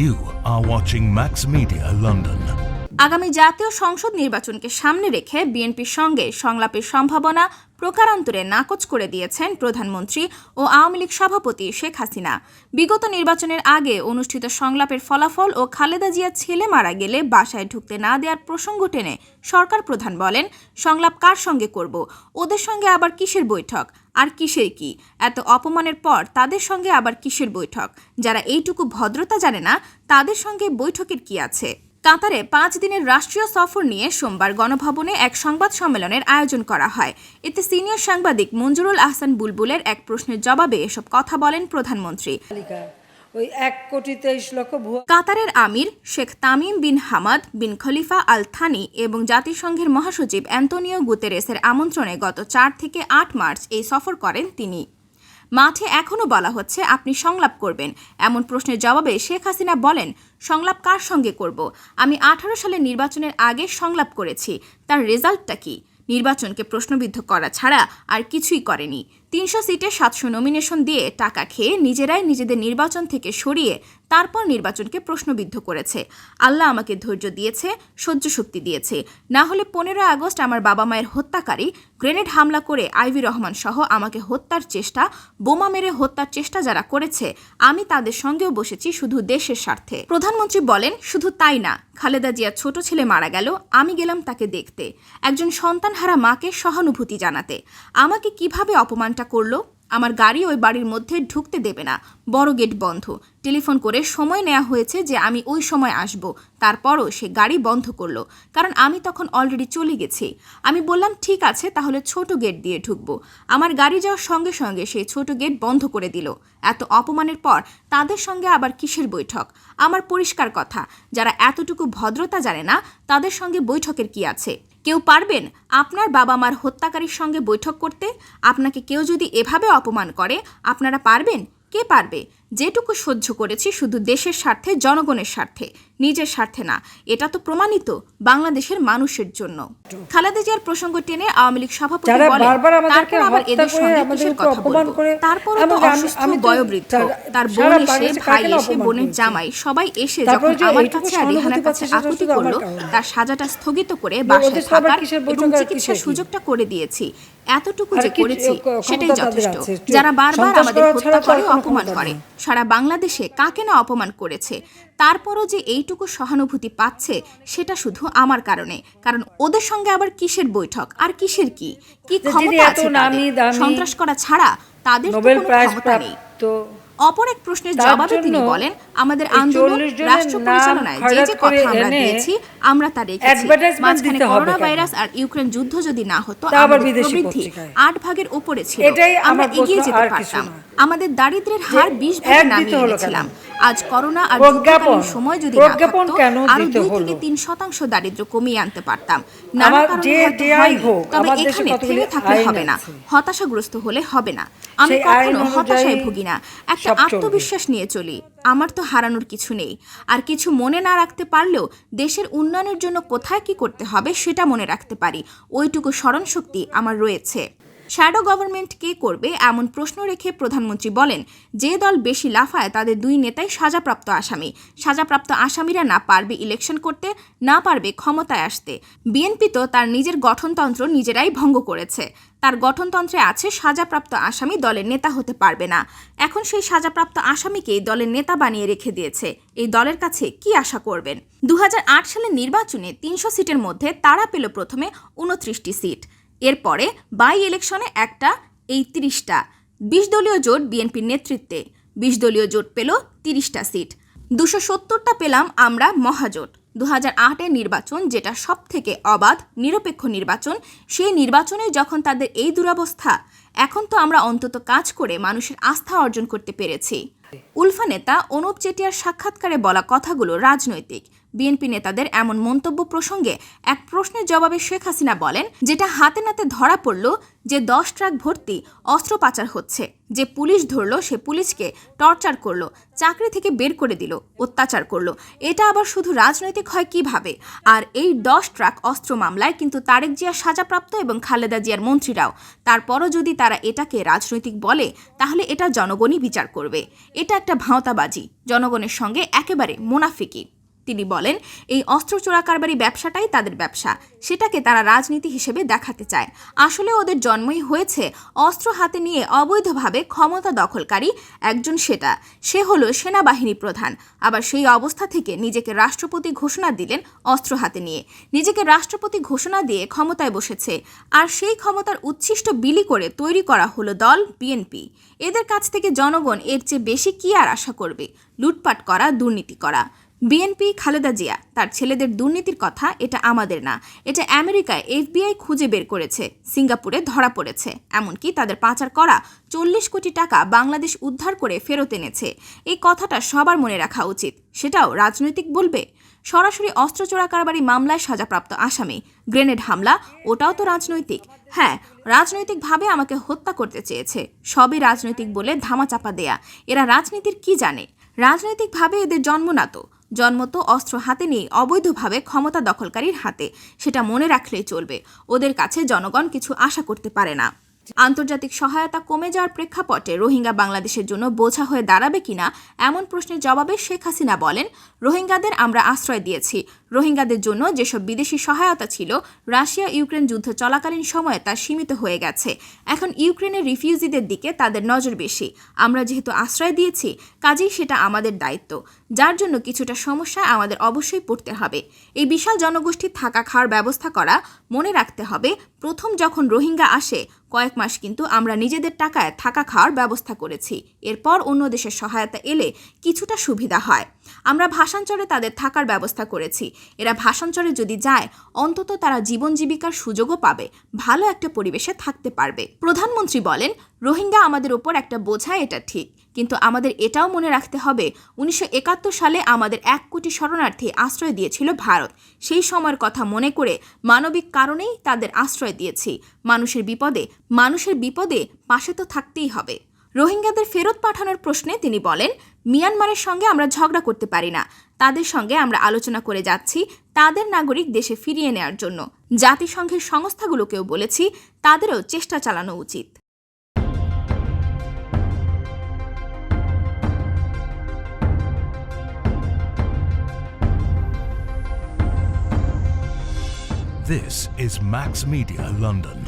You are watching Max Media London. আগামী জাতীয় সংসদ নির্বাচনকে সামনে রেখে বিএনপির সঙ্গে সংলাপের সম্ভাবনা প্রকারান্তরে নাকচ করে দিয়েছেন প্রধানমন্ত্রী ও আওয়ামী লীগ সভাপতি শেখ হাসিনা। বিগত নির্বাচনের আগে অনুষ্ঠিত সংলাপের ফলাফল ও খালেদা জিয়ার ছেলে মারা গেলে বাসায় ঢুকতে না দেওয়ার প্রসঙ্গ টেনে সরকার প্রধান বলেন, সংলাপ কার সঙ্গে করব? ওদের সঙ্গে আবার কিসের বৈঠক? আর কিসের কি? এত অপমানের পর তাদের সঙ্গে আবার কিসের বৈঠক? যারা এইটুকু ভদ্রতা জানে না তাদের সঙ্গে বৈঠকের কি আছে? কাতারে 5 দিনের রাষ্ট্রীয় সফর নিয়ে সোমবার গণভবনে এক সংবাদ সম্মেলনের আয়োজন করা হয়। এতে সিনিয়র সাংবাদিক মঞ্জুরুল আহসান বুলবুলের এক প্রশ্নের জবাবে এসব কথা বলেন প্রধানমন্ত্রী। কাতারের আমির Sheikh Tamim bin Hamad bin Khalifa Al Thani এবং জাতিসংঘের মহাসচিব অ্যান্তোনিও গুতেরেসের আমন্ত্রণে গত 4 থেকে 8 মার্চ এই সফর করেন তিনি। মাঠে এখনও বলা হচ্ছে আপনি সংলাপ করবেন। এমন প্রশ্নের জবাবে শেখ হাসিনা বলেন, সংলাপ কার সঙ্গে করব? আমি 18 সালের নির্বাচনের আগে সংলাপ করেছি। তার রেজাল্টটা কি? নির্বাচনকে প্রশ্নবিদ্ধ করা ছাড়া আর কিছুই করেনি। 300 সিটে 700 নমিনেশন দিয়ে টাকা খেয়ে নিজেরাই নিজেদের নির্বাচন থেকে সরিয়ে তারপর নির্বাচনকে প্রশ্নবিদ্ধ করেছে। আল্লাহ আমাকে ধৈর্য দিয়েছে, সহ্য শক্তি দিয়েছে। না হলে 15 আগস্ট আমার বাবা মায়ের হত্যাকারী গ্রেনেড হামলা করে আইভি রহমান সহ আমাকে হত্যার চেষ্টা, বোমা মেরে হত্যার চেষ্টা যারা করেছে, আমি তাদের সঙ্গেও বসেছি শুধু দেশের স্বার্থে। প্রধানমন্ত্রী বলেন, শুধু তাই না, খালেদা জিয়ার ছোট ছেলে মারা গেল, আমি গেলাম তাকে দেখতে, একজন সন্তানহারা মাকে সহানুভূতি জানাতে। আমাকে কিভাবে অপমানটা করলো? আমার গাড়ি ওই বাড়ির মধ্যে ঢুকতে দেবে না, বড় গেট বন্ধ। টেলিফোন করে সময় নেওয়া হয়েছে যে আমি ওই সময় আসব, তারপরও সে গাড়ি বন্ধ করলো, কারণ আমি তখন অলরেডি চলে গেছি। আমি বললাম ঠিক আছে, তাহলে ছোট গেট দিয়ে ঢুকবো। আমার গাড়ি যাওয়ার সঙ্গে সঙ্গে সেই ছোট গেট বন্ধ করে দিল। এত অপমানের পর তাদের সঙ্গে আবার কিসের বৈঠক? আমার পরিষ্কার কথা, যারা এতটুকু ভদ্রতা জানে না তাদের সঙ্গে বৈঠকের কি আছে? কেউ পারবেন আপনার বাবা মার হত্যাকারীর সঙ্গে বৈঠক করতে? আপনাকে কেউ যদি এভাবে অপমান করে আপনারা পারবেন? কে পারবে? যেটুকু সহ্য করেছি শুধু দেশের স্বার্থে, জনগণের স্বার্থে, নিজের স্বার্থে না। এটা তো প্রমাণিত বাংলাদেশের মানুষের জন্য। খালেদা জিয়ার প্রসঙ্গ টেনে আওয়ামী লীগ সভাপতি বলেন, তারপর আবার এদের সঙ্গে কিসের কথা বলবো? তারপরও তো অসুস্থ, বয়োবৃদ্ধ, তার বোন এসে, ভাই এসে, বোনের জামাই সবাই এসে যখন আমার কাছে আর রেহানার কাছে আকুতি করলো, তার সাজাটা স্থগিত করে বাসায় থাকার এবং চিকিৎসার সুযোগটা করে দিয়েছি। এতটুকু যে করেছি সেটাই যথেষ্ট। যারা বারবার আমাদের হত্যা করে, অপমান করে, সারা বাংলাদেশে কাকে না অপমান করেছে, তারপরও যে এইটুকু সহানুভূতি পাচ্ছে সেটা শুধু আমার কারণে। কারণ ওদের সঙ্গে আবার কিসের বৈঠক? আর কিসের কি ক্ষমতা আছে? সন্ত্রাস করা ছাড়া তাদের কোনো ক্ষমতা নেই। অপর এক প্রশ্নের জবাবে তিনি বলেন, আমাদের আন্দোলন, রাষ্ট্র পরিচালনায় যে যে কথা আমরা দিয়েছি আমরা তা রেখেছি। মাঝখানে করোনা ভাইরাস আর ইউক্রেন যুদ্ধ যদি না হতো, আমাদের প্রবৃদ্ধি 8 ভাগের উপরে ছিল, আমরা এগিয়ে যেতে পারতাম। আমাদের দারিদ্র্যের হার 20 ভাগে নামিয়ে এনেছিলাম। আজ করোনা আর যুদ্ধকালীন সময় যদি না থাকতো, আরো 2 থেকে 3% দারিদ্র্য কমিয়ে আনতে পারতাম। নানা কারণে হয়তো হয়নি, তবে এখানে থেমে থাকলে হবে না, হতাশাগ্রস্ত হলে হবে না। আমি কখনো হতাশায় ভুগি না, একটা আত্মবিশ্বাস নিয়ে চলি। আমার তো হারানোর কিছু নেই। আর কিছু মনে না রাখতে পারলেও দেশের উন্নয়নের জন্য কোথায় কি করতে হবে সেটা মনে রাখতে পারি। ওইটুকু স্মরণশক্তি আমার রয়েছে। শ্যাডো গভর্নমেন্ট কে করবে এমন প্রশ্ন রেখে প্রধানমন্ত্রী বলেন, যে দল বেশি লাফায় তাদের 2 নেতাই সাজাপ্রাপ্ত আসামি। সাজাপ্রাপ্ত আসামিরা না পারবে ইলেকশন করতে, না পারবে ক্ষমতায় আসতে। বিএনপি তো তার নিজের গঠনতন্ত্র নিজেরাই ভঙ্গ করেছে। তার গঠনতন্ত্রে আছে সাজাপ্রাপ্ত আসামি দলের নেতা হতে পারবে না। এখন সেই সাজাপ্রাপ্ত আসামিকেই দলের নেতা বানিয়ে রেখে দিয়েছে। এই দলের কাছে কি আশা করবেন? 2008 সালের নির্বাচনে 300 সিটের মধ্যে তারা পেল প্রথমে 29টি সিট। এরপরে বাই ইলেকশনে একটা, এই 30টা। 20 দলীয় জোট বিএনপির নেতৃত্বে 20 দলীয় জোট পেল 30টা সিট। 270টা পেলাম আমরা মহাজোট। 2008-এর নির্বাচন, যেটা সব থেকে অবাধ নিরপেক্ষ নির্বাচন, সেই নির্বাচনে যখন তাদের এই দুরবস্থা, এখন তো আমরা অন্তত কাজ করে মানুষের আস্থা অর্জন করতে পেরেছি। উলফা নেতা অনুপ চেটিয়ার সাক্ষাৎকারে বলা কথাগুলো রাজনৈতিক। বিএনপি নেতাদের এমন মন্তব্য প্রসঙ্গে এক প্রশ্নের জবাবে শেখ হাসিনা বলেন, যেটা হাতে নাতে ধরা পড়ল যে 10 ট্রাক ভর্তি অস্ত্র পাচার হচ্ছে, যে পুলিশ ধরলো সে পুলিশকে টর্চার করলো, চাকরি থেকে বের করে দিল, অত্যাচার করলো, এটা আবার শুধু রাজনৈতিক হয় কিভাবে? আর এই 10 ট্রাক অস্ত্র মামলায় কিন্তু তারেক জিয়া সাজাপ্রাপ্ত এবং খালেদা জিয়ার মন্ত্রীরাও। তারপরও যদি তারা এটাকে রাজনৈতিক বলে তাহলে এটা জনগণই বিচার করবে। এটা একটা ভাঁওতাবাজি, জনগণের সঙ্গে একেবারে মুনাফিকি। তিনি বলেন, এই অস্ত্র চোরাকারবারি ব্যবসাটাই তাদের ব্যবসা, সেটাকে তারা রাজনীতি হিসেবে দেখাতে চায়। আসলে ওদের জন্মই হয়েছে অস্ত্র হাতে নিয়ে অবৈধভাবে ক্ষমতা দখলকারী একজন, সে হলো সেনাবাহিনী প্রধান। আবার সেই অবস্থা থেকে নিজেকে রাষ্ট্রপতি ঘোষণা দিলেন অস্ত্র হাতে নিয়ে, নিজেকে রাষ্ট্রপতি ঘোষণা দিয়ে ক্ষমতায় বসেছে। আর সেই ক্ষমতার উচ্ছিষ্ট বিলি করে তৈরি করা হলো দল বিএনপি। এদের কাছ থেকে জনগণ এর চেয়ে বেশি কি আর আশা করবে? লুটপাট করা, দুর্নীতি করা। বিএনপি, খালেদা জিয়া, তার ছেলেদের দুর্নীতির কথা এটা আমাদের না, এটা আমেরিকায় FBI খুঁজে বের করেছে, সিঙ্গাপুরে ধরা পড়েছে। এমনকি তাদের পাচার করা 40 কোটি টাকা বাংলাদেশ উদ্ধার করে ফেরত এনেছে। এই কথাটা সবার মনে রাখা উচিত। সেটাও রাজনৈতিক বলবে? সরাসরি অস্ত্র চোরাকারবারি মামলায় সাজাপ্রাপ্ত আসামি, গ্রেনেড হামলা, ওটাও তো রাজনৈতিক। হ্যাঁ, রাজনৈতিকভাবে আমাকে হত্যা করতে চেয়েছে, সবই রাজনৈতিক বলে ধামাচাপা দেয়া। এরা রাজনীতির কি জানে? রাজনৈতিকভাবে এদের জন্ম না তো, জন্ম তো অস্ত্র হাতে নিয়ে অবৈধভাবে ক্ষমতা দখলকারীর হাতে। সেটা মনে রাখলেই চলবে। ওদের কাছে জনগণ কিছু আশা করতে পারে না। আন্তর্জাতিক সহায়তা কমে যাওয়ার প্রেক্ষাপটে রোহিঙ্গা বাংলাদেশের জন্য বোঝা হয়ে দাঁড়াবে কিনা এমন প্রশ্নের জবাবে শেখ হাসিনা বলেন, রোহিঙ্গাদের আমরা আশ্রয় দিয়েছি। রোহিঙ্গাদের জন্য যেসব বিদেশি সহায়তা ছিল রাশিয়া ইউক্রেন যুদ্ধ চলাকালীন সময়ে তা সীমিত হয়ে গেছে। এখন ইউক্রেনের রিফিউজিদের দিকে তাদের নজর বেশি। আমরা যেহেতু আশ্রয় দিয়েছি, কাজেই সেটা আমাদের দায়িত্ব, যার জন্য কিছুটা সমস্যায় আমাদের অবশ্যই পড়তে হবে। এই বিশাল জনগোষ্ঠীর থাকা খাওয়ার ব্যবস্থা করা। মনে রাখতে হবে, প্রথম যখন রোহিঙ্গা আসে কয়েক মাস কিন্তু আমরা নিজেদের টাকায় থাকা খাওয়ার ব্যবস্থা করেছি। এরপর অন্য দেশের সহায়তা এলে কিছুটা সুবিধা হয়। আমরা ভাষাঞ্চলে তাদের থাকার ব্যবস্থা করেছি। এরা ভাষাঞ্চলে যদি যায় অন্তত তারা জীবন জীবিকার সুযোগও পাবে, ভালো একটা পরিবেশে থাকতে পারবে। প্রধানমন্ত্রী বলেন, রোহিঙ্গা আমাদের ওপর একটা বোঝা, এটা ঠিক, কিন্তু আমাদের এটাও মনে রাখতে হবে 1971 সালে আমাদের 1 কোটি শরণার্থী আশ্রয় দিয়েছিল ভারত। সেই সময়ের কথা মনে করে মানবিক কারণেই তাদের আশ্রয় দিয়েছি। মানুষের বিপদে পাশে তো থাকতেই হবে। রোহিঙ্গাদের ফেরত পাঠানোর প্রশ্নে তিনি বলেন, মিয়ানমারের সঙ্গে আমরা ঝগড়া করতে পারি না। তাদের সঙ্গে আমরা আলোচনা করে যাচ্ছি তাদের নাগরিক দেশে ফিরিয়ে নেওয়ার জন্য। জাতিসংঘের সংস্থাগুলোকেও বলেছি তাদেরও চেষ্টা চালানো উচিত। This is Max Media London.